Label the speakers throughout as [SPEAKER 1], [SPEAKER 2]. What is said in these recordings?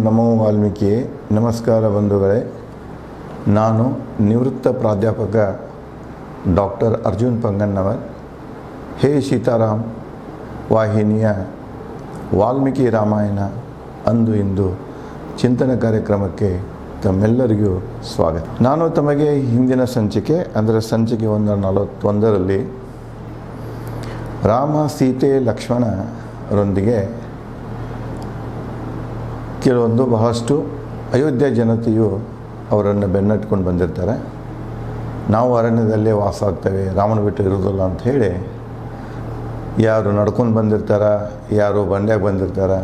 [SPEAKER 1] ನಮೋ ವಾಲ್ಮೀಕಿ. ನಮಸ್ಕಾರ ಬಂಧುಗಳೇ. ನಾನು ನಿವೃತ್ತ ಪ್ರಾಧ್ಯಾಪಕ ಡಾಕ್ಟರ್ ಅರ್ಜುನ್ ಪಂಗನ್ನವರ್. ಹೇ ಸೀತಾರಾಮ್ ವಾಹಿನಿಯ ವಾಲ್ಮೀಕಿ ರಾಮಾಯಣ ಅಂದು ಇಂದು ಚಿಂತನೆ ಕಾರ್ಯಕ್ರಮಕ್ಕೆ ತಮ್ಮೆಲ್ಲರಿಗೂ ಸ್ವಾಗತ. ನಾನು ತಮಗೆ ಹಿಂದಿನ ಸಂಚಿಕೆ ಅಂದರೆ ಸಂಚಿಕೆ 141ರಲ್ಲಿ ರಾಮ ಸೀತೆ ಲಕ್ಷ್ಮಣರೊಂದಿಗೆ ಕೆಲವೊಂದು ಬಹಳಷ್ಟು ಅಯೋಧ್ಯೆ ಜನತೆಯು ಅವರನ್ನು ಬೆನ್ನಟ್ಕೊಂಡು ಬಂದಿರ್ತಾರೆ. ನಾವು ಅರಣ್ಯದಲ್ಲೇ ವಾಸ ಆಗ್ತೇವೆ, ರಾಮನ ಬಿಟ್ಟು ಇರೋದಿಲ್ಲ ಅಂತ ಹೇಳಿ ಯಾರು ನಡ್ಕೊಂಡು ಬಂದಿರ್ತಾರೆ, ಯಾರು ಬಂಡ್ಯಾಗ ಬಂದಿರ್ತಾರೆ,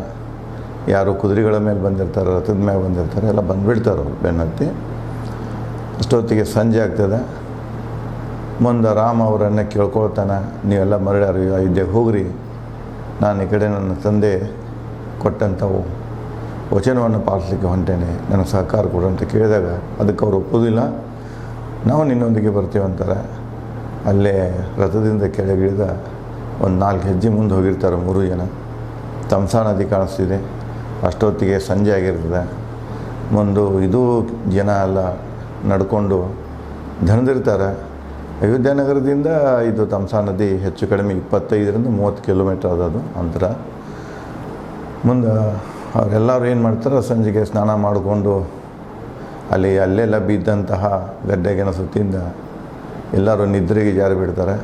[SPEAKER 1] ಯಾರು ಕುದುರೆಗಳ ಮೇಲೆ ಬಂದಿರ್ತಾರೆ, ರಥದ ಮೇಲೆ ಬಂದಿರ್ತಾರೆ, ಎಲ್ಲ ಬಂದುಬಿಡ್ತಾರೆ ಅವರು ಬೆನ್ನತ್ತಿ. ಅಷ್ಟೊತ್ತಿಗೆ ಸಂಜೆ ಆಗ್ತದೆ. ಮುಂದೆ ರಾಮ ಅವರನ್ನು ಕೇಳ್ಕೊಳ್ತಾನೆ, ನೀವೆಲ್ಲ ಮರಳ್ಯಾರು, ಅಯೋಧ್ಯೆಗೆ ಹೋಗ್ರಿ, ನಾನು ಈ ಕಡೆ ನನ್ನ ತಂದೆ ಕೊಟ್ಟಂಥವು ವಚನವನ್ನು ಪಾಲಿಸಲಿಕ್ಕೆ ಹೊಂಟೇನೆ, ನನಗೆ ಸಹಕಾರ ಕೊಡು ಅಂತ ಕೇಳಿದಾಗ ಅದಕ್ಕೆ ಅವರು ಒಪ್ಪೋದಿಲ್ಲ. ನಾವು ನಿನ್ನೊಂದಿಗೆ ಬರ್ತೀವಿ ಅಂತಾರೆ. ಅಲ್ಲೇ ರಥದಿಂದ ಕೆಳಗಿಳಿದ ಒಂದು 4 ಹೆಜ್ಜೆ ಮುಂದೆ ಹೋಗಿರ್ತಾರೆ 3 ಜನ. ತಮ್ಸಾ ನದಿ ಕಾಣಿಸ್ತಿದೆ. ಅಷ್ಟೊತ್ತಿಗೆ ಸಂಜೆ ಆಗಿರ್ತದೆ. ಮುಂದೆ ಇದು ಜನ ಎಲ್ಲ ನಡ್ಕೊಂಡು ಧನದಿರ್ತಾರೆ. ಅಯೋಧ್ಯ ನಗರದಿಂದ ಇದು ತಮ್ಸಾ ನದಿ ಹೆಚ್ಚು ಕಡಿಮೆ 25ರಿಂದ 30 ಕಿಲೋಮೀಟರ್ ಅದದು ಅಂತರ. ಮುಂದೆ ಅವರೆಲ್ಲರೂ ಏನು ಮಾಡ್ತಾರೆ, ಸಂಜೆಗೆ ಸ್ನಾನ ಮಾಡಿಕೊಂಡು ಅಲ್ಲೆಲ್ಲ ಬಿದ್ದಂತಹ ಗಡ್ಡೆಗೆನ ಸುತ್ತಿಂದ ಎಲ್ಲರೂ ನಿದ್ರೆಗೆ ಜಾರಿ ಬಿಡ್ತಾರೆ.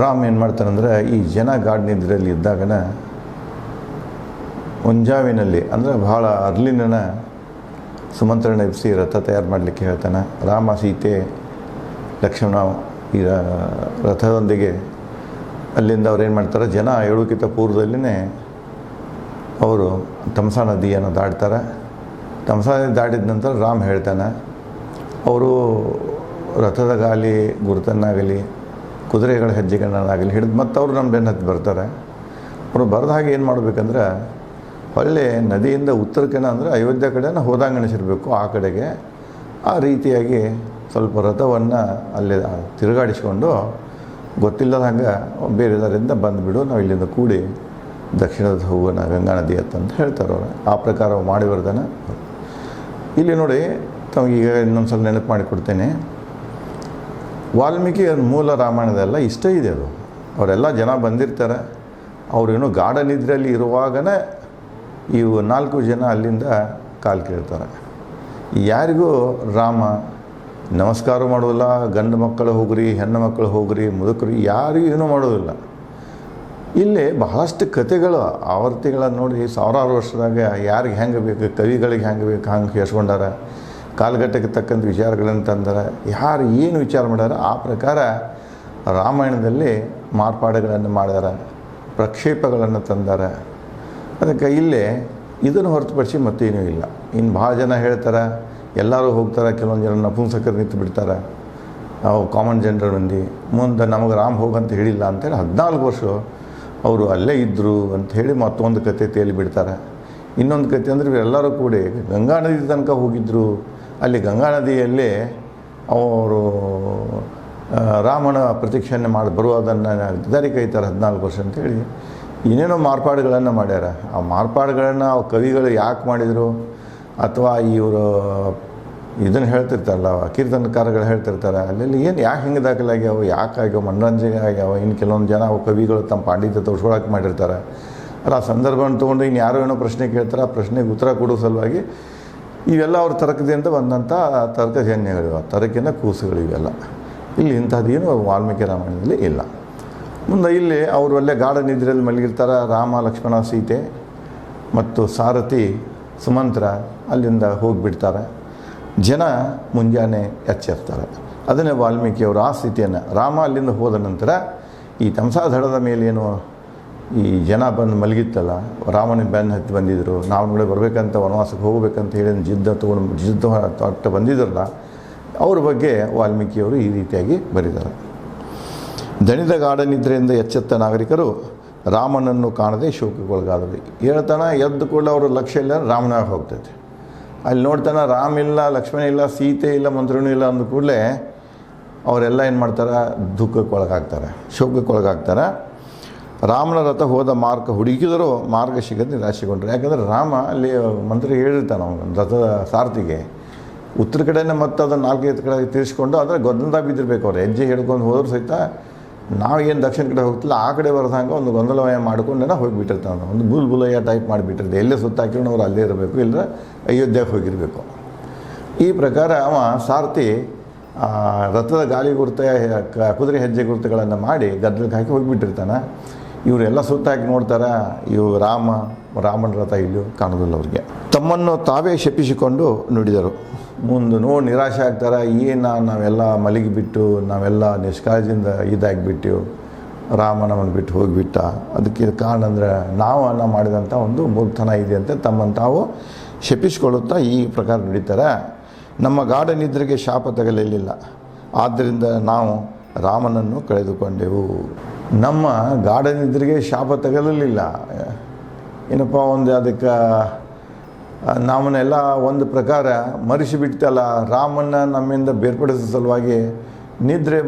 [SPEAKER 1] ರಾಮ್ ಏನು ಮಾಡ್ತಾರಂದ್ರೆ, ಈ ಜನ ಗಾಢ ನಿದ್ರೆಯಲ್ಲಿ ಇದ್ದಾಗನ ಮುಂಜಾವಿನಲ್ಲಿ ಅಂದರೆ ಭಾಳ ಅರ್ಲಿನ ಸುಮಂತ್ರನ ಎಬ್ಬಿಸಿ ರಥ ತಯಾರು ಮಾಡಲಿಕ್ಕೆ ಹೇಳ್ತಾನೆ. ರಾಮ ಸೀತೆ ಲಕ್ಷ್ಮಣ ಈ ರಥದೊಂದಿಗೆ ಅಲ್ಲಿಂದ ಅವ್ರು ಏನು ಮಾಡ್ತಾರೆ, ಜನ ಏಳೋಕ್ಕಿಂತ ಪೂರ್ವದಲ್ಲಿನೇ ಅವರು ತಮ್ಸಾ ನದಿಯನ್ನು ದಾಟ್ತಾರೆ. ತಮ್ಸಾ ನದಿ ದಾಟಿದ ನಂತರ ರಾಮ್ ಹೇಳ್ತಾನೆ, ಅವರು ರಥದ ಗಾಲಿ ಗುರುತನ್ನಾಗಲಿ ಕುದುರೆಗಳ ಹೆಜ್ಜೆಗಳನ್ನಾಗಲಿ ಹಿಡಿದು ಮತ್ತು ಅವರು ನಮ್ಮ ಬೆನ್ನ ಹತ್ತಿ ಬರ್ತಾರೆ. ಅವರು ಬರೆದ ಹಾಗೆ ಏನು ಮಾಡಬೇಕಂದ್ರೆ, ಹೊಳ್ಳೆ ನದಿಯಿಂದ ಉತ್ತರಕ್ಕೆನ ಅಂದರೆ ಅಯೋಧ್ಯೆ ಕಡೆನ ಹೋದಂಗೆ ಅನಿಸಿರಬೇಕು, ಆ ಕಡೆಗೆ ಆ ರೀತಿಯಾಗಿ ಸ್ವಲ್ಪ ರಥವನ್ನು ಅಲ್ಲಿ ತಿರುಗಾಡಿಸ್ಕೊಂಡು ಗೊತ್ತಿಲ್ಲದ ಹಂಗೆ ಬೇರೆದರಿಂದ ಬಂದುಬಿಡು, ನಾವು ಇಲ್ಲಿಂದ ಕೂಡಿ ದಕ್ಷಿಣದ ಹೋಗೋಣ ಗಂಗಾ ನದಿ ಅಂತ ಹೇಳ್ತಾರೆ ಅವರು. ಆ ಪ್ರಕಾರ ಮಾಡಿ ಬರ್ತಾನೆ. ಇಲ್ಲಿ ನೋಡಿ, ತಮಗೀಗ ಇನ್ನೊಂದು ಸಲ ನೆನಪು ಮಾಡಿಕೊಡ್ತೇನೆ. ವಾಲ್ಮೀಕಿ ಮೂಲ ರಾಮಾಯಣದೆಲ್ಲ ಇಷ್ಟ ಇದೆ. ಅದು ಅವರೆಲ್ಲ ಜನ ಬಂದಿರ್ತಾರೆ. ಅವರೇನು ಗಾಢ ನಿದ್ರೆಯಲ್ಲಿ ಇರುವಾಗನೇ ಇವು 4 ಜನ ಅಲ್ಲಿಂದ ಕಾಲು ಕೇಳ್ತಾರೆ. ಯಾರಿಗೂ ರಾಮ ನಮಸ್ಕಾರ ಮಾಡೋದಿಲ್ಲ. ಗಂಡು ಮಕ್ಕಳು ಹೋಗ್ರಿ, ಹೆಣ್ಣು ಮಕ್ಕಳು ಹೋಗ್ರಿ, ಮುದುಕರು ಯಾರಿಗೂ ಏನೂ ಮಾಡೋದಿಲ್ಲ. ಇಲ್ಲಿ ಬಹಳಷ್ಟು ಕಥೆಗಳು ಆವರ್ತಿಗಳನ್ನು ನೋಡಿ ಸಾವಿರಾರು ವರ್ಷದಾಗ ಯಾರಿಗೆ ಹೆಂಗೆ ಬೇಕು, ಕವಿಗಳಿಗೆ ಹೆಂಗೆ ಬೇಕು ಹಂಗೆ ಕೇಳಿಸ್ಕೊಂಡಾರ. ಕಾಲಘಟ್ಟಕ್ಕೆ ತಕ್ಕಂಥ ವಿಚಾರಗಳನ್ನು ತಂದಾರೆ. ಯಾರು ಏನು ವಿಚಾರ ಮಾಡ್ಯಾರ ಆ ಪ್ರಕಾರ ರಾಮಾಯಣದಲ್ಲಿ ಮಾರ್ಪಾಡುಗಳನ್ನು ಮಾಡ್ಯಾರ, ಪ್ರಕ್ಷೇಪಗಳನ್ನು ತಂದಾರ. ಅದಕ್ಕೆ ಇಲ್ಲೇ ಇದನ್ನು ಹೊರತುಪಡಿಸಿ ಮತ್ತೇನೂ ಇಲ್ಲ. ಇನ್ನು ಭಾಳ ಜನ ಹೇಳ್ತಾರೆ, ಎಲ್ಲರೂ ಹೋಗ್ತಾರೆ, ಕೆಲವೊಂದು ಜನ ನಪುಂಸಕರು ನಿಂತು ಬಿಡ್ತಾರೆ, ನಾವು ಕಾಮನ್ ಜನರಲ್ ಮಂದಿ ಮುಂದೆ ನಮಗೆ ರಾಮ್ ಹೋಗಂತ ಹೇಳಿಲ್ಲ ಅಂತೇಳಿ 14 ವರ್ಷ ಅವರು ಅಲ್ಲೇ ಇದ್ದರು ಅಂಥೇಳಿ ಮತ್ತೊಂದು ಕತೆ ತೇಲಿ ಬಿಡ್ತಾರೆ. ಇನ್ನೊಂದು ಕತೆ ಅಂದರೆ ಇವರೆಲ್ಲರೂ ಕೂಡಿ ಗಂಗಾ ನದಿ ತನಕ ಹೋಗಿದ್ದರು. ಅಲ್ಲಿ ಗಂಗಾ ನದಿಯಲ್ಲಿ ಅವರು ರಾಮನ ಪ್ರತಿಕ್ಷಣೆ ಮಾಡಿ ಬರುವುದನ್ನು ದಾರಿ ಕೈತಾರೆ 14 ವರ್ಷ ಅಂಥೇಳಿ ಏನೇನೋ ಮಾರ್ಪಾಡುಗಳನ್ನು ಮಾಡ್ಯಾರ. ಆ ಮಾರ್ಪಾಡುಗಳನ್ನು ಆ ಕವಿಗಳು ಯಾಕೆ ಮಾಡಿದರು, ಅಥವಾ ಇವರು ಇದನ್ನು ಹೇಳ್ತಿರ್ತಾರಲ್ಲ, ಕೀರ್ತನಕಾರಗಳು ಹೇಳ್ತಿರ್ತಾರೆ, ಅಲ್ಲೆಲ್ಲಿ ಏನು ಯಾಕೆ ಹಿಂಗೆ ದಾಖಲಾಗ್ಯಾವ, ಯಾಕೆ ಆಗ್ಯಾವ, ಮನರಂಜನೆ ಆಗ್ಯಾವ. ಇನ್ನು ಕೆಲವೊಂದು ಜನ ಅವು ಕವಿಗಳು ತಮ್ಮ ಪಾಂಡಿತ್ಯ ತೋರ್ಸ್ಕೊಳಕ್ಕೆ ಮಾಡಿರ್ತಾರೆ. ಅಲ್ಲ, ಆ ಸಂದರ್ಭವನ್ನು ತೊಗೊಂಡು ಇನ್ನು ಯಾರೋ ಏನೋ ಪ್ರಶ್ನೆ ಕೇಳ್ತಾರೆ, ಆ ಪ್ರಶ್ನೆಗೆ ಉತ್ತರ ಕೊಡೋ ಸಲುವಾಗಿ ಇವೆಲ್ಲ ಅವ್ರ ತರ್ಕದಿಂದ ಬಂದಂಥ ತರ್ಕಜನ್ಯಗಳಿವೆ, ತರ್ಕಿನ ಕೂಸುಗಳು ಇವೆಲ್ಲ. ಇಲ್ಲಿ ಇಂಥದ್ದೇನು ವಾಲ್ಮೀಕಿ ರಾಮಾಯಣದಲ್ಲಿ ಇಲ್ಲ. ಮುಂದೆ ಇಲ್ಲಿ ಅವರು ಅಲ್ಲೇ ಗಾಢ ನಿದ್ರೆಯಲ್ಲಿ ಮಲಗಿರ್ತಾರೆ. ರಾಮ ಲಕ್ಷ್ಮಣ ಸೀತೆ ಮತ್ತು ಸಾರಥಿ ಸುಮಂತ್ರ ಅಲ್ಲಿಂದ ಹೋಗಿಬಿಡ್ತಾರೆ. ಜನ ಮುಂಜಾನೆ ಎಚ್ಚೆರ್ತಾರೆ. ಅದನ್ನೇ ವಾಲ್ಮೀಕಿಯವರು ಆ ಸ್ಥಿತಿಯನ್ನು, ರಾಮ ಅಲ್ಲಿಂದ ಹೋದ ನಂತರ ಈ ತಮ್ಸಾ ದಡದ ಮೇಲೇನು ಈ ಜನ ಬಂದು ಮಲಗಿತ್ತಲ್ಲ, ರಾಮನ ಬೆನ್ನು ಹತ್ತಿ ಬಂದಿದ್ದರು, ನಾವು ನೋಡಿ ಬರಬೇಕಂತ ವನವಾಸಕ್ಕೆ ಹೋಗಬೇಕಂತ ಹೇಳಿ ಜಿದ್ದು ತೊಟ್ಟು ಬಂದಿದ್ರಲ್ಲ, ಅವ್ರ ಬಗ್ಗೆ ವಾಲ್ಮೀಕಿಯವರು ಈ ರೀತಿಯಾಗಿ ಬರೆದಿದ್ದಾರೆ. ದಣಿದ ಗಾಢ ನಿದ್ರೆಯಿಂದ ಎಚ್ಚೆತ್ತ ನಾಗರಿಕರು ರಾಮನನ್ನು ಕಾಣದೆ ಶೋಕಕ್ಕೊಳಗಾದರು. ಹೇಳ್ತಾನೆ, ಎದ್ದು ಕೂಡ ಅವ್ರ ಲಕ್ಷ್ಯ ಇಲ್ಲ, ರಾಮನಾಗ ಹೋಗ್ತೈತೆ. ಅಲ್ಲಿ ನೋಡ್ತಾನೆ, ರಾಮ ಇಲ್ಲ, ಲಕ್ಷ್ಮಣ ಇಲ್ಲ, ಸೀತೆ ಇಲ್ಲ, ಮಂತ್ರನೂ ಇಲ್ಲ ಅಂದ ಕೂಡಲೇ ಅವರೆಲ್ಲ ಏನು ಮಾಡ್ತಾರೆ, ದುಃಖಕ್ಕೊಳಗಾಗ್ತಾರೆ, ಶೋಕಕ್ಕೊಳಗಾಗ್ತಾರೆ. ರಾಮನ ರಥ ಹೋದ ಮಾರ್ಗ ಹುಡುಕಿದರೂ ಮಾರ್ಗ ಸಿಗದೆ ನಿರಾಶೆಗೊಂಡ್ರು. ಯಾಕಂದರೆ ರಾಮ ಅಲ್ಲಿ ಮಂತ್ರಿ ಹೇಳಿರ್ತಾನೆ ಅವನು ರಥದ ಸಾರಥಿಗೆ, ಉತ್ತರ ಕಡೆನೇ ಮತ್ತೆ ಅದನ್ನು 4 ಕಡೆ ತಿರ್ಸ್ಕೊಂಡು ಅಂದರೆ ಗೊಂದಲದಾಗ ಬಿದ್ದಿರ್ಬೇಕು ಅವ್ರು. ಹೆಜ್ಜೆ ಹಿಡ್ಕೊಂಡು ಹೋದ್ರು ಸಹಿತ ನಾವೇನು ದಕ್ಷಿಣ ಕಡೆ ಹೋಗ್ತಿಲ್ಲ ಆ ಕಡೆ ಬರೋದಂಗೆ ಒಂದು ಗೊಂದಲಮಯ ಮಾಡ್ಕೊಂಡೇನ ಹೋಗಿಬಿಟ್ಟಿರ್ತಾನೆ. ಒಂದು ಬುಲ್ಬುಲಯ್ಯ ಟೈಪ್ ಮಾಡಿಬಿಟ್ಟಿರ್ದೆ, ಎಲ್ಲೇ ಸುತ್ತ ಹಾಕಿಕೊಂಡು ಅವ್ರು ಅಲ್ಲೇ ಇರಬೇಕು, ಇಲ್ಲ ಅಯೋಧ್ಯೆಗೆ ಹೋಗಿರಬೇಕು. ಈ ಪ್ರಕಾರ ಅವ ಸಾರಥಿ ರಥದ ಗಾಲಿ ಗುರುತ ಕುದುರೆ ಹೆಜ್ಜೆ ಗುರುತುಗಳನ್ನು ಮಾಡಿ ಗದ್ದಲಕ್ಕೆ ಹಾಕಿ ಹೋಗಿಬಿಟ್ಟಿರ್ತಾನೆ. ಇವರೆಲ್ಲ ಸುತ್ತ ಹಾಕಿ ನೋಡ್ತಾರೆ, ಇವು ರಾಮನ ರಥ ಇಲ್ಲೂ ಕಾಣೋದಿಲ್ಲ ಅವ್ರಿಗೆ. ತಮ್ಮನ್ನು ತಾವೇ ಶಪಿಸಿಕೊಂಡು ನುಡಿದರು. ಮುಂದೆ ನೋಡಿ ನಿರಾಶೆ ಆಗ್ತಾರೆ. ನಾವೆಲ್ಲ ಮಲಗಿಬಿಟ್ಟು ನಾವೆಲ್ಲ ನಿಷ್ಕಾಳಜಿಯಿಂದ ಇದಾಗಿಬಿಟ್ಟು ರಾಮ ನಮ್ಮನ್ನು ಬಿಟ್ಟು ಹೋಗಿಬಿಟ್ಟ. ಅದಕ್ಕೆ ಕಾರಣ ಅಂದರೆ ನಾವು ಮಾಡಿದಂಥ ಒಂದು ಮೂರ್ಖತನ ಇದೆ ಅಂತ ತಮ್ಮನ್ನು ತಾವು ಶಪಿಸಿಕೊಳ್ಳುತ್ತಾ ಈ ಪ್ರಕಾರ ನುಡಿತಾರೆ. ನಮ್ಮ ಗಾಢ ನಿದ್ರೆಗೆ ಶಾಪ ತಗಲಿಲ್ಲ, ಆದ್ದರಿಂದ ನಾವು ರಾಮನನ್ನು ಕಳೆದುಕೊಂಡೆವು. ನಮ್ಮ ಗಾಢ ನಿದ್ರೆಗೆ ಶಾಪ ತಗಲಿಲ್ಲ ಏನಪ್ಪ, ಒಂದು ಅದಕ್ಕೆ ನಮ್ಮನ್ನೆಲ್ಲ ಒಂದು ಪ್ರಕಾರ ಮರೆಸಿಬಿಡ್ತಲ್ಲ, ರಾಮನ್ನ ನಮ್ಮಿಂದ ಬೇರ್ಪಡಿಸೋ ಸಲುವಾಗಿ ನಿದ್ರೆ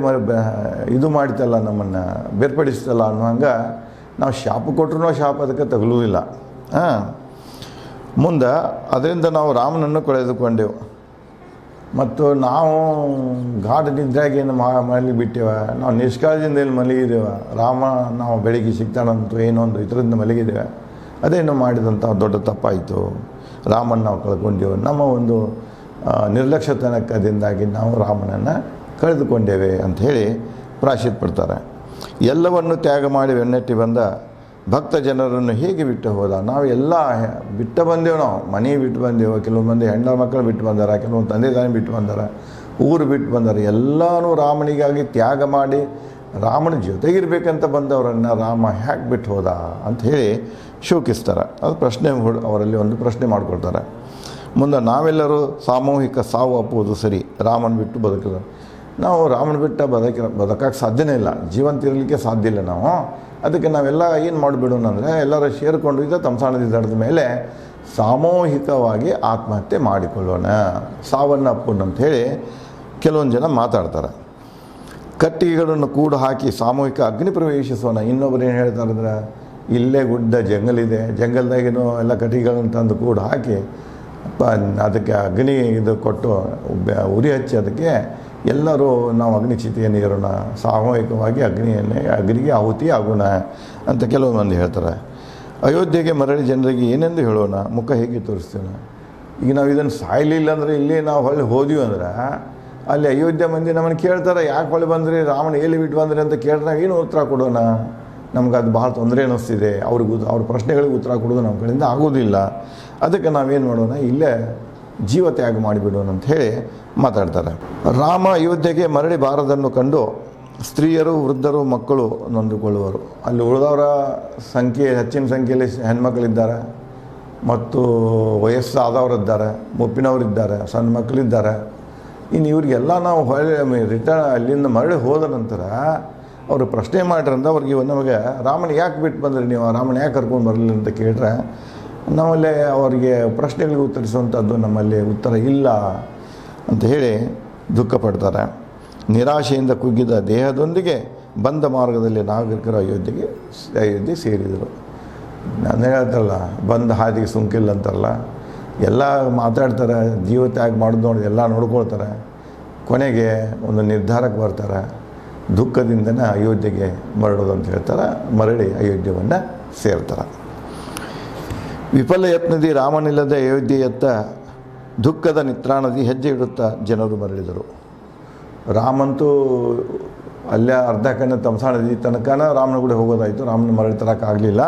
[SPEAKER 1] ಇದು ಮಾಡ್ತಲ್ಲ, ನಮ್ಮನ್ನು ಬೇರ್ಪಡಿಸ್ತಲ್ಲ ಅನ್ನೋ ಹಂಗೆ ನಾವು ಶಾಪ ಕೊಟ್ಟರು ಶಾಪ ಅದಕ್ಕೆ ತಗಲುವುದಿಲ್ಲ. ಮುಂದೆ ಅದರಿಂದ ನಾವು ರಾಮನನ್ನು ಕಳೆದುಕೊಂಡೆವು ಮತ್ತು ನಾವು ಗಾಢ ನಿದ್ರೆಗೆ ಏನು ಮಲಗಿಬಿಟ್ಟೇವ, ನಾವು ನಿಷ್ಕಾಳಜಿಯಿಂದ ಎಲ್ಲಿ ಮಲಗಿದ್ದೇವೆ, ರಾಮ ನಾವು ಬೆಳಿಗ್ಗೆ ಸಿಗ್ತಾನಂತೂ ಏನೊಂದು ಇದರಿಂದ ಮಲಗಿದ್ದೇವೆ, ಅದೇನು ಮಾಡಿದಂಥ ದೊಡ್ಡ ತಪ್ಪಾಯಿತು, ರಾಮನ ನಾವು ಕಳ್ಕೊಂಡೆವು, ನಮ್ಮ ಒಂದು ನಿರ್ಲಕ್ಷ್ಯತನದಿಂದಾಗಿ ನಾವು ರಾಮನನ್ನು ಕಳೆದುಕೊಂಡೇವೆ ಅಂಥೇಳಿ ಪ್ರಾಯಶ್ಚಿತ್ತ ಪಡ್ತಾರೆ. ಎಲ್ಲವನ್ನು ತ್ಯಾಗ ಮಾಡಿ ಬೆನ್ನಟ್ಟಿ ಬಂದ ಭಕ್ತ ಜನರನ್ನು ಹೇಗೆ ಬಿಟ್ಟು ಹೋದ. ನಾವು ಎಲ್ಲ ಬಿಟ್ಟು ಬಂದೆವು, ನಾವು ಮನೆ ಬಿಟ್ಟು ಬಂದೆವು, ಕೆಲವು ಮಂದಿ ಹೆಣ್ಣು ಮಕ್ಕಳು ಬಿಟ್ಟು ಬಂದಾರ, ಕೆಲವೊಂದು ತಂದೆ ತಾಯಿ ಬಿಟ್ಟು ಬಂದಾರ, ಊರು ಬಿಟ್ಟು ಬಂದಾರ. ಎಲ್ಲನೂ ರಾಮನಿಗಾಗಿ ತ್ಯಾಗ ಮಾಡಿ ರಾಮನ ಜೊತೆಗಿರ್ಬೇಕಂತ ಬಂದವರನ್ನು ರಾಮ ಹ್ಯಾಕೆ ಬಿಟ್ಟು ಹೋದ ಅಂಥೇಳಿ ಶೋಕಿಸ್ತಾರೆ. ಅದು ಪ್ರಶ್ನೆ ಅವರಲ್ಲಿ ಒಂದು ಪ್ರಶ್ನೆ ಮಾಡಿಕೊಳ್ತಾರೆ. ಮುಂದೆ ನಾವೆಲ್ಲರೂ ಸಾಮೂಹಿಕ ಸಾವು ಅಪ್ಪುವುದು ಸರಿ, ರಾಮನ ಬಿಟ್ಟು ಬದುಕಿದ. ನಾವು ರಾಮನ ಬಿಟ್ಟು ಬದುಕಕ್ಕೆ ಸಾಧ್ಯನೇ ಇಲ್ಲ, ಜೀವಂತ ಇರಲಿಕ್ಕೆ ಸಾಧ್ಯ ಇಲ್ಲ ನಾವು. ಅದಕ್ಕೆ ನಾವೆಲ್ಲ ಏನು ಮಾಡಿಬಿಡೋಣ ಅಂದರೆ ಎಲ್ಲರೂ ಸೇರಿಕೊಂಡು ಇದ್ದ ತಮಸಾಣದಿ ದಡದ ಮೇಲೆ ಸಾಮೂಹಿಕವಾಗಿ ಆತ್ಮಹತ್ಯೆ ಮಾಡಿಕೊಳ್ಳೋಣ, ಸಾವನ್ನು ಅಪ್ಪುಣ ಅಂಥೇಳಿ ಕೆಲವೊಂದು ಜನ ಮಾತಾಡ್ತಾರೆ. ಕಟ್ಟಿಗೆಗಳನ್ನು ಕೂಡು ಹಾಕಿ ಸಾಮೂಹಿಕ ಅಗ್ನಿ ಪ್ರವೇಶಿಸೋಣ. ಇನ್ನೊಬ್ರು ಏನು ಹೇಳ್ತಾರೆ ಅಂದ್ರೆ, ಇಲ್ಲೇ ಗುಡ್ಡ ಜಂಗಲಿದೆ, ಜಂಗಲ್ದಾಗೇನೋ ಎಲ್ಲ ಕಟ್ಟಿಗೆಗಳನ್ನು ತಂದು ಕೂಡು ಹಾಕಿ ಅದಕ್ಕೆ ಅಗ್ನಿ ಇದು ಕೊಟ್ಟು ಉರಿ ಹಚ್ಚಿ ಅದಕ್ಕೆ ಎಲ್ಲರೂ ನಾವು ಅಗ್ನಿ ಚಿತೆಯನ್ನು ಇರೋಣ, ಸಾಮೂಹಿಕವಾಗಿ ಅಗ್ನಿಗೆ ಆಹುತಿ ಆಗೋಣ ಅಂತ ಕೆಲವು ಮಂದಿ ಹೇಳ್ತಾರೆ. ಅಯೋಧ್ಯೆಗೆ ಮರಳಿ ಜನರಿಗೆ ಏನೆಂದು ಹೇಳೋಣ, ಮುಖ ಹೇಗೆ ತೋರಿಸ್ತೇವೆ. ಈಗ ನಾವು ಇದನ್ನು ಸಾಯಲಿಲ್ಲ ಅಂದರೆ ಇಲ್ಲಿ ನಾವು ಹೊಳ್ಳಿ ಹೋದ್ವಿ ಅಂದ್ರೆ ಅಲ್ಲಿ ಅಯೋಧ್ಯೆ ಮಂದಿ ನಮ್ಮನ್ನು ಕೇಳ್ತಾರೆ, ಯಾಕೆ ಹೊಳ್ಳಿ ಬಂದ್ರಿ, ರಾಮನ ಎಲ್ಲಿ ಬಿಟ್ಟು ಬಂದ್ರಿ ಅಂತ ಕೇಳಿದ್ರೆ ನಾವು ಏನು ಉತ್ತರ ಕೊಡೋಣ. ನಮ್ಗೆ ಅದು ಭಾಳ ತೊಂದರೆ ಅನ್ನಿಸ್ತಿದೆ, ಅವ್ರ ಪ್ರಶ್ನೆಗಳಿಗೆ ಉತ್ತರ ಕೊಡೋದು ನಮ್ಮ ಕಡೆಯಿಂದ ಆಗೋದಿಲ್ಲ. ಅದಕ್ಕೆ ನಾವೇನು ಮಾಡೋಣ, ಇಲ್ಲೇ ಜೀವ ತ್ಯಾಗ ಮಾಡಿಬಿಡೋಣ ಅಂತ ಹೇಳಿ ಮಾತಾಡ್ತಾರೆ. ರಾಮ ಅಯೋಧ್ಯೆಗೆ ಮರಳಿ ಬಾರದನ್ನು ಕಂಡು ಸ್ತ್ರೀಯರು, ವೃದ್ಧರು, ಮಕ್ಕಳು ನೊಂದುಕೊಳ್ಳುವರು. ಅಲ್ಲಿ ಉಳಿದವರ ಸಂಖ್ಯೆ ಹೆಚ್ಚಿನ ಸಂಖ್ಯೆಯಲ್ಲಿ ಹೆಣ್ಮಕ್ಳಿದ್ದಾರೆ ಮತ್ತು ವಯಸ್ಸಾದವರಿದ್ದಾರೆ, ಮುಪ್ಪಿನವರಿದ್ದಾರೆ, ಸಣ್ಣ ಮಕ್ಕಳಿದ್ದಾರೆ. ಇನ್ನು ಇವ್ರಿಗೆಲ್ಲ ನಾವು ರಿಟರ್ನ್ ಅಲ್ಲಿಂದ ಮರಳಿ ಹೋದ ನಂತರ ಅವರು ಪ್ರಶ್ನೆ ಮಾಡ್ರಂದ ಅವ್ರಿಗೆ ನಮಗೆ ರಾಮನ ಯಾಕೆ ಬಿಟ್ಟು ಬಂದ್ರಿ, ನೀವು ರಾಮನ ಯಾಕೆ ಕರ್ಕೊಂಡು ಬರಲಿಲ್ಲ ಅಂತ ಕೇಳಿದ್ರೆ ನಮ್ಮಲ್ಲಿ ಅವರಿಗೆ ಪ್ರಶ್ನೆಗಳಿಗೆ ಉತ್ತರಿಸುವಂಥದ್ದು ನಮ್ಮಲ್ಲಿ ಉತ್ತರ ಇಲ್ಲ ಅಂತ ಹೇಳಿ ದುಃಖ ಪಡ್ತಾರೆ. ನಿರಾಶೆಯಿಂದ ಕುಗ್ಗಿದ ದೇಹದೊಂದಿಗೆ ಬಂದ ಮಾರ್ಗದಲ್ಲಿ ನಾಗರಿಕರು ಅಯೋಧ್ಯೆ ಸೇರಿದರು. ನಾನು ಹೇಳ್ತಾರಲ್ಲ, ಬಂದ ಹಾದಿಗೆ ಸುಂಕಿಲ್ಲ ಅಂತಾರಲ್ಲ, ಎಲ್ಲ ಮಾತಾಡ್ತಾರೆ, ಜೀವ ತ್ಯಾಗ ಮಾಡೋದು ನೋಡಿ ಎಲ್ಲ ನೋಡ್ಕೊಳ್ತಾರೆ, ಕೊನೆಗೆ ಒಂದು ನಿರ್ಧಾರಕ್ಕೆ ಬರ್ತಾರೆ, ದುಃಖದಿಂದನೇ ಅಯೋಧ್ಯೆಗೆ ಮರಳೋದು ಅಂತ ಹೇಳ್ತಾರೆ. ಮರಳಿ ಅಯೋಧ್ಯೆಯನ್ನು ಸೇರ್ತಾರೆ. ವಿಫಲ ಯತ್ನದಿ ರಾಮನಿಲ್ಲದೆ ಅಯೋಧ್ಯೆಯತ್ತ ದುಃಖದ ನಿತ್ರಾಣದಿ ಹೆಜ್ಜೆ ಇಡುತ್ತಾ ಜನರು ಮರಳಿದರು. ರಾಮಂತೂ ಅಲ್ಲೇ ಅರ್ಧ ಕಣ್ಣು ತಮಸಾಣದಿ ತನಕನ ರಾಮನ ಕೂಡ ಹೋಗೋದಾಯಿತು, ರಾಮನ ಮರಳಿ ತರೋಕ್ಕಾಗಲಿಲ್ಲ.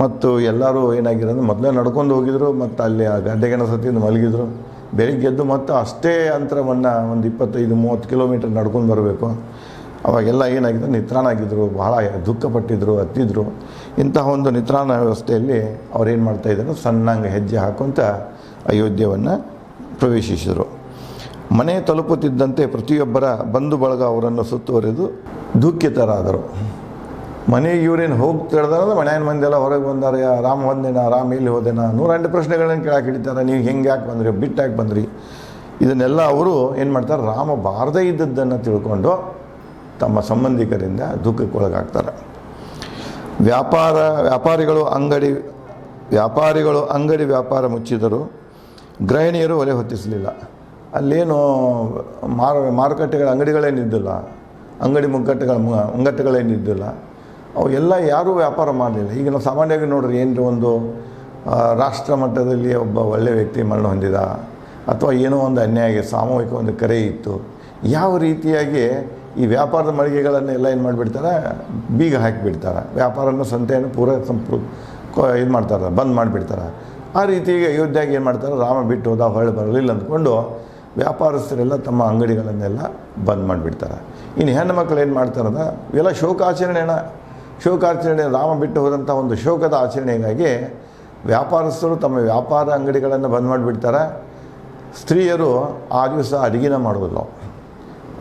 [SPEAKER 1] ಮತ್ತು ಎಲ್ಲರೂ ಏನಾಗಿರೋದು, ಮೊದಲೇ ನಡ್ಕೊಂಡು ಹೋಗಿದ್ರು, ಮತ್ತು ಅಲ್ಲಿ ಆ ಗಡ್ಡೆಗಣ ಸತಿಯಿಂದ ಮಲಗಿದ್ರು. ಬೆಳಿಗ್ಗೆ ಎದ್ದು ಮತ್ತು ಅಷ್ಟೇ ಅಂತರವನ್ನು ಒಂದು 25-30 ಕಿಲೋಮೀಟರ್ ನಡ್ಕೊಂಡು ಬರಬೇಕು. ಅವಾಗೆಲ್ಲ ಏನಾಗಿದೆ, ನಿತ್ರಾಣ ಆಗಿದ್ದರು, ಬಹಳ ದುಃಖಪಟ್ಟಿದ್ರು, ಹತ್ತಿದ್ರು. ಇಂತಹ ಒಂದು ನಿತ್ರಾಣ ವ್ಯವಸ್ಥೆಯಲ್ಲಿ ಅವ್ರೇನು ಮಾಡ್ತಾಯಿದ್ರು, ಸಣ್ಣಂಗೆ ಹೆಜ್ಜೆ ಹಾಕುವಂಥ ಅಯೋಧ್ಯೆಯನ್ನು ಪ್ರವೇಶಿಸಿದರು. ಮನೆ ತಲುಪುತ್ತಿದ್ದಂತೆ ಪ್ರತಿಯೊಬ್ಬರ ಬಂಧು ಬಳಗ ಅವರನ್ನು ಸುತ್ತುವರೆದು ದುಃಖಿತರಾದರು. ಮನೆಗೆ ಇವ್ರೇನು ಹೋಗ್ತಿಡ್ದಾರ, ಮನೆಯ ಮಂದಿ ಎಲ್ಲ ಹೊರಗೆ ಬಂದಾರ, ರಾಮ ಹೋದೇನಾ, ರಾಮ ಎಲ್ಲಿ ಹೋದೇನಾ, 108 ಪ್ರಶ್ನೆಗಳನ್ನು ಕೇಳಕ್ಕೆ ಹಿಡಿತಾರೆ. ನೀವು ಹೆಂಗೆ ಯಾಕೆ ಬಂದ್ರಿ, ಬಿಟ್ಟು ಯಾಕೆ ಬಂದ್ರಿ, ಇದನ್ನೆಲ್ಲ ಅವರು ಏನು ಮಾಡ್ತಾರೆ, ರಾಮ ಬಾರದೇ ಇದ್ದದ್ದನ್ನು ತಿಳ್ಕೊಂಡು ತಮ್ಮ ಸಂಬಂಧಿಕರಿಂದ ದುಃಖಕ್ಕೊಳಗಾಗ್ತಾರೆ. ವ್ಯಾಪಾರಿಗಳು ಅಂಗಡಿ ವ್ಯಾಪಾರ ಮುಚ್ಚಿದರು, ಗೃಹಿಣಿಯರು ಒಲೆ ಹೊತ್ತಿಸಲಿಲ್ಲ. ಅಲ್ಲೇನು ಮಾರುಕಟ್ಟೆಗಳ ಅಂಗಡಿಗಳೇನಿದ್ದಿಲ್ಲ, ಮುಂಗಟ್ಟುಗಳೇನಿದ್ದಿಲ್ಲ, ಅವು ಎಲ್ಲ ಯಾರೂ ವ್ಯಾಪಾರ ಮಾಡಲಿಲ್ಲ. ಈಗ ನಾವು ಸಾಮಾನ್ಯವಾಗಿ ನೋಡ್ರಿ, ಏನರ ಒಂದು ರಾಷ್ಟ್ರ ಮಟ್ಟದಲ್ಲಿ ಒಬ್ಬ ಒಳ್ಳೆಯ ವ್ಯಕ್ತಿ ಮರಣ ಹೊಂದಿದ ಅಥವಾ ಏನೋ ಒಂದು ಅನ್ಯಾಯ ಸಾಮೂಹಿಕ ಒಂದು ಕರೆ ಇತ್ತು, ಯಾವ ರೀತಿಯಾಗಿ ಈ ವ್ಯಾಪಾರದ ಮಳಿಗೆಗಳನ್ನೆಲ್ಲ ಏನು ಮಾಡಿಬಿಡ್ತಾರೆ, ಬೀಗ ಹಾಕಿಬಿಡ್ತಾರೆ, ವ್ಯಾಪಾರನ ಸಂತೆಯನ್ನು ಇದು ಮಾಡ್ತಾರೆ, ಬಂದ್ ಮಾಡಿಬಿಡ್ತಾರೆ. ಆ ರೀತಿಯಾಗಿ ಅಯೋಧ್ಯೆಗೆ ಏನು ಮಾಡ್ತಾರೆ, ರಾಮ ಬಿಟ್ಟು ಹೋದ ಹೊರಳಿ ಬರಲಿಲ್ಲ ಅಂದ್ಕೊಂಡು ವ್ಯಾಪಾರಸ್ಥರೆಲ್ಲ ತಮ್ಮ ಅಂಗಡಿಗಳನ್ನೆಲ್ಲ ಬಂದ್ ಮಾಡಿಬಿಡ್ತಾರೆ. ಇನ್ನು ಹೆಣ್ಣು ಮಕ್ಕಳು ಏನು ಮಾಡ್ತಾರದ, ಇವೆಲ್ಲ ಶೋಕಾಚರಣೆ ರಾಮ ಬಿಟ್ಟು ಹೋದಂಥ ಒಂದು ಶೋಕದ ಆಚರಣೆಗಾಗಿ ವ್ಯಾಪಾರಸ್ಥರು ತಮ್ಮ ವ್ಯಾಪಾರ ಅಂಗಡಿಗಳನ್ನು ಬಂದ್ ಮಾಡಿಬಿಡ್ತಾರೆ. ಸ್ತ್ರೀಯರು ಆ ದಿವಸ ಅಡುಗೆನ ಮಾಡೋದಿಲ್ಲ.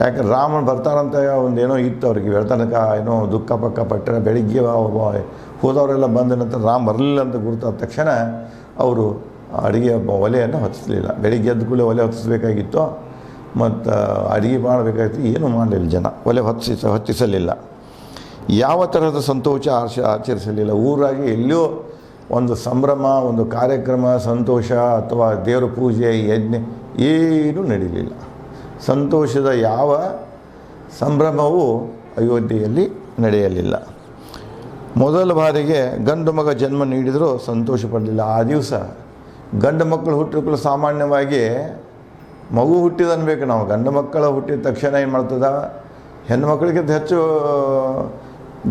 [SPEAKER 1] ಯಾಕಂದ್ರೆ ರಾಮನ ಬರ್ತಾರಂತ ಒಂದು ಏನೋ ಇತ್ತು ಅವ್ರಿಗೆ, ಬೆಳ್ತನಕ ಏನೋ ದುಃಖ ಪಕ್ಕ ಪಟ್ಟರೆ ಬೆಳಿಗ್ಗೆ ಹೋದವರೆಲ್ಲ ಬಂದ ನಂತರ ರಾಮ ಬರಲಿಲ್ಲ ಅಂತ ಗುರುತಾದ ತಕ್ಷಣ ಅವರು ಅಡುಗೆ ಒಲೆಯನ್ನು ಹೊತ್ತಿಸಲಿಲ್ಲ. ಬೆಳಿಗ್ಗೆ ಎದ್ದು ಕೂಡಲೇ ಒಲೆ ಹೊತ್ತಿಸಬೇಕಾಗಿತ್ತು, ಮತ್ತು ಅಡುಗೆ ಮಾಡಬೇಕಾಗಿತ್ತು, ಏನೂ ಮಾಡಲಿಲ್ಲ ಜನ, ಒಲೆ ಹೊತ್ತಿಸಲಿಲ್ಲ. ಯಾವ ತರಹದ ಸಂತೋಷ ಆಚರಿಸಲಿಲ್ಲ. ಊರಾಗಿ ಎಲ್ಲಿಯೋ ಒಂದು ಸಂಭ್ರಮ, ಒಂದು ಕಾರ್ಯಕ್ರಮ, ಸಂತೋಷ ಅಥವಾ ದೇವರ ಪೂಜೆ, ಯಜ್ಞ ಏನೂ ನಡೀಲಿಲ್ಲ. ಸಂತೋಷದ ಯಾವ ಸಂಭ್ರಮವೂ ಅಯೋಧ್ಯೆಯಲ್ಲಿ ನಡೆಯಲಿಲ್ಲ. ಮೊದಲ ಬಾರಿಗೆ ಗಂಡು ಮಗ ಜನ್ಮ ನೀಡಿದರೂ ಸಂತೋಷ ಪಡಲಿಲ್ಲ. ಆ ದಿವಸ ಗಂಡು ಮಕ್ಕಳು ಹುಟ್ಟುಗಳು ಸಾಮಾನ್ಯವಾಗಿ ಮಗು ಹುಟ್ಟಿದ ಅನ್ಬೇಕು ನಾವು. ಗಂಡು ಮಕ್ಕಳು ಹುಟ್ಟಿದ ತಕ್ಷಣ ಏನು ಮಾಡ್ತದ, ಹೆಣ್ಣು ಮಕ್ಕಳಿಗಿಂತ ಹೆಚ್ಚು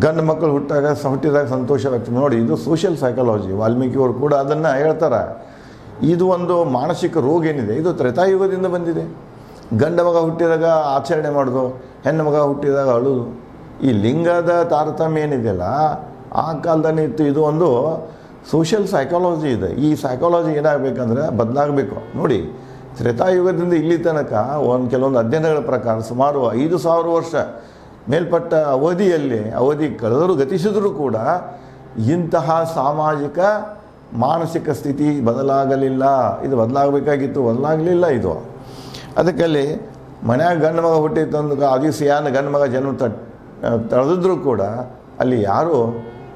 [SPEAKER 1] ಗಂಡು ಮಕ್ಕಳು ಹುಟ್ಟಿದಾಗ ಸಂತೋಷ ವ್ಯಕ್ತ ನೋಡಿ. ಇದು ಸೋಷಿಯಲ್ ಸೈಕಾಲಜಿ. ವಾಲ್ಮೀಕಿಯವರು ಕೂಡ ಅದನ್ನು ಹೇಳ್ತಾರೆ. ಇದು ಒಂದು ಮಾನಸಿಕ ರೋಗ ಏನಿದೆ, ಇದು ತ್ರೇತಾಯುಗದಿಂದ ಬಂದಿದೆ. ಗಂಡು ಮಗ ಹುಟ್ಟಿದಾಗ ಆಚರಣೆ ಮಾಡೋದು, ಹೆಣ್ಣು ಮಗ ಹುಟ್ಟಿದಾಗ ಅಳುವುದು, ಈ ಲಿಂಗದ ತಾರತಮ್ಯ ಏನಿದೆಯಲ್ಲ ಆ ಕಾಲದಲ್ಲಿ ಇತ್ತು. ಇದು ಒಂದು ಸೋಷಿಯಲ್ ಸೈಕಾಲಜಿ ಇದೆ. ಈ ಸೈಕಾಲಜಿ ಏನಾಗಬೇಕಂದ್ರೆ ಬದಲಾಗಬೇಕು. ನೋಡಿ, ತ್ರೇತಾಯುಗದಿಂದ ಇಲ್ಲಿ ತನಕ ಕೆಲವೊಂದು ಅಧ್ಯಯನಗಳ ಪ್ರಕಾರ ಸುಮಾರು 5,000 ವರ್ಷ ಮೇಲ್ಪಟ್ಟ ಅವಧಿ ಕಳೆದರೂ ಗತಿಸಿದರೂ ಕೂಡ ಇಂತಹ ಸಾಮಾಜಿಕ ಮಾನಸಿಕ ಸ್ಥಿತಿ ಬದಲಾಗಲಿಲ್ಲ. ಇದು ಬದಲಾಗಬೇಕಾಗಿತ್ತು, ಬದಲಾಗಲಿಲ್ಲ ಇದು. ಅದಕ್ಕಲ್ಲಿ ಮನ್ಯಾಗ ಗಂಡು ಮಗ ಹುಟ್ಟಿತ್ತಂದು ಆ ದಿವಸ ಗಂಡು ಮಗ ಜನ್ಮ ತಳೆದಿದ್ರೂ ಕೂಡ ಅಲ್ಲಿ ಯಾರೂ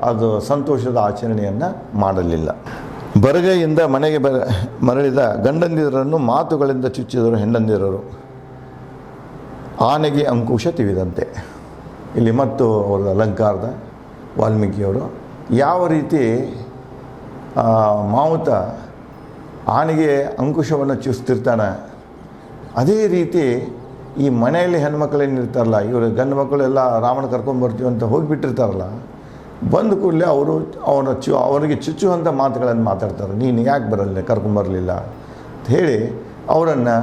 [SPEAKER 1] ಅದು ಸಂತೋಷದ ಆಚರಣೆಯನ್ನು ಮಾಡಲಿಲ್ಲ. ಬರಗೈಯಿಂದ ಮನೆಗೆ ಮರಳಿದ ಗಂಡಂದಿರನ್ನು ಮಾತುಗಳಿಂದ ಚುಚ್ಚಿದರು ಹೆಂಡಂದಿರರು, ಆನೆಗೆ ಅಂಕುಶ ತಿವಿದಂತೆ. ಇಲ್ಲಿ ಮತ್ತು ಅವರ ಅಲಂಕಾರದ ವಾಲ್ಮೀಕಿಯವರು ಯಾವ ರೀತಿ ಮಾವುತ ಆನೆಗೆ ಅಂಕುಶವನ್ನು ಚುಚ್ತಿರ್ತಾನೆ, ಅದೇ ರೀತಿ ಈ ಮನೆಯಲ್ಲಿ ಹೆಣ್ಮಕ್ಳೇನಿರ್ತಾರಲ್ಲ, ಇವರು ಗಂಡು ಮಕ್ಕಳೆಲ್ಲ ರಾಮನ ಕರ್ಕೊಂಡ್ಬರ್ತೀವಿ ಅಂತ ಹೋಗಿಬಿಟ್ಟಿರ್ತಾರಲ್ಲ, ಬಂದ ಕೂಡಲೇ ಅವರಿಗೆ ಚುಚ್ಚುವಂಥ ಮಾತುಗಳನ್ನು ಮಾತಾಡ್ತಾರೆ. ನೀನು ಯಾಕೆ ಕರ್ಕೊಂಬರಲಿಲ್ಲ ಅಂತ ಹೇಳಿ ಅವರನ್ನು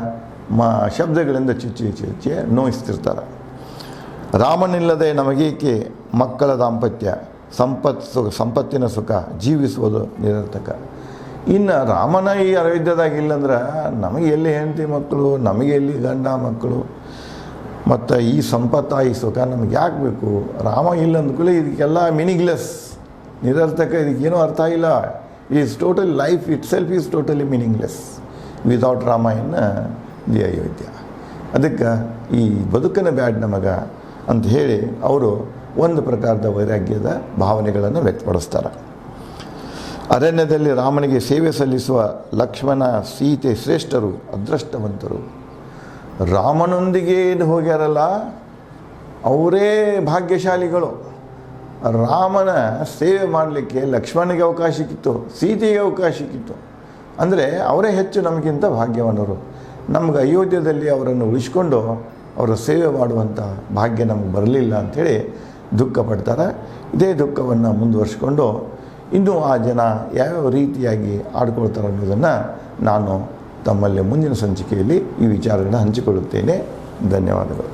[SPEAKER 1] ಶಬ್ದಗಳಿಂದ ಚುಚ್ಚಿ ನೋಯಿಸ್ತಿರ್ತಾರೆ. ರಾಮನಿಲ್ಲದೆ ನಮಗೇಕೆ ಮಕ್ಕಳ ದಾಂಪತ್ಯ, ಸಂಪತ್ತಿನ ಸುಖ, ಜೀವಿಸುವುದು ನಿರರ್ಥಕ. ಇನ್ನು ರಾಮನ ಈ ಅಯೋಧ್ಯದಾಗ ಇಲ್ಲಂದ್ರೆ ನಮಗೆ ಎಲ್ಲಿ ಹೆಂಡತಿ ಮಕ್ಕಳು, ನಮಗೆ ಎಲ್ಲಿ ಗಂಡ ಮಕ್ಕಳು, ಮತ್ತು ಈ ಸಂಪತ್ತ ಈ ಸುಖ ನಮಗೆ ಯಾಕೆ ಬೇಕು? ರಾಮ ಇಲ್ಲ ಅಂದ್ಕೂಲೆ ಇದಕ್ಕೆಲ್ಲ ಮೀನಿಂಗ್ಲೆಸ್, ನಿರರ್ಥಕ, ಇದಕ್ಕೇನೂ ಅರ್ಥ ಇಲ್ಲ. Is total life it self is totally meaningless without Rama in the Ayodhya. ಅದಕ್ಕೆ ಈ ಬದುಕನ ಬ್ಯಾಡ್ ನಮಗ ಅಂತ ಹೇಳಿ ಅವರು ಒಂದು ಪ್ರಕಾರದ ವೈರಾಗ್ಯದ ಭಾವನೆಗಳನ್ನು ವ್ಯಕ್ತಪಡಿಸ್ತಾರೆ. ಅರಣ್ಯದಲ್ಲಿ ರಾಮನಿಗೆ ಸೇವೆ ಸಲ್ಲಿಸುವ ಲಕ್ಷ್ಮಣ, ಸೀತೆ ಶ್ರೇಷ್ಠರು, ಅದೃಷ್ಟವಂತರು. ರಾಮನೊಂದಿಗೆ ಹೋಗ್ಯಾರಲ್ಲ ಅವರೇ ಭಾಗ್ಯಶಾಲಿಗಳು. ರಾಮನ ಸೇವೆ ಮಾಡಲಿಕ್ಕೆ ಲಕ್ಷ್ಮಣನಿಗೆ ಅವಕಾಶ ಸಿಕ್ಕಿತ್ತು, ಸೀತೆಗೆ ಅವಕಾಶ ಸಿಕ್ಕಿತ್ತು. ಅಂದರೆ ಅವರೇ ಹೆಚ್ಚು ನಮಗಿಂತ ಭಾಗ್ಯವಂತರು. ನಮ್ಗೆ ಅಯೋಧ್ಯದಲ್ಲಿ ಅವರನ್ನು ಉಳಿಸ್ಕೊಂಡು ಅವರ ಸೇವೆ ಮಾಡುವಂಥ ಭಾಗ್ಯ ನಮಗೆ ಬರಲಿಲ್ಲ ಅಂಥೇಳಿ ದುಃಖ ಪಡ್ತಾರೆ. ಇದೇ ದುಃಖವನ್ನು ಮುಂದುವರಿಸ್ಕೊಂಡು ಇನ್ನೂ ಆ ಜನ ಯಾವ್ಯಾವ ರೀತಿಯಾಗಿ ಆಡ್ಕೊಳ್ತಾರೆ ಅನ್ನೋದನ್ನು ನಾನು ತಮ್ಮಲ್ಲಿ ಮುಂದಿನ ಸಂಚಿಕೆಯಲ್ಲಿ ಈ ವಿಚಾರಗಳನ್ನು ಹಂಚಿಕೊಳ್ಳುತ್ತೇನೆ. ಧನ್ಯವಾದಗಳು.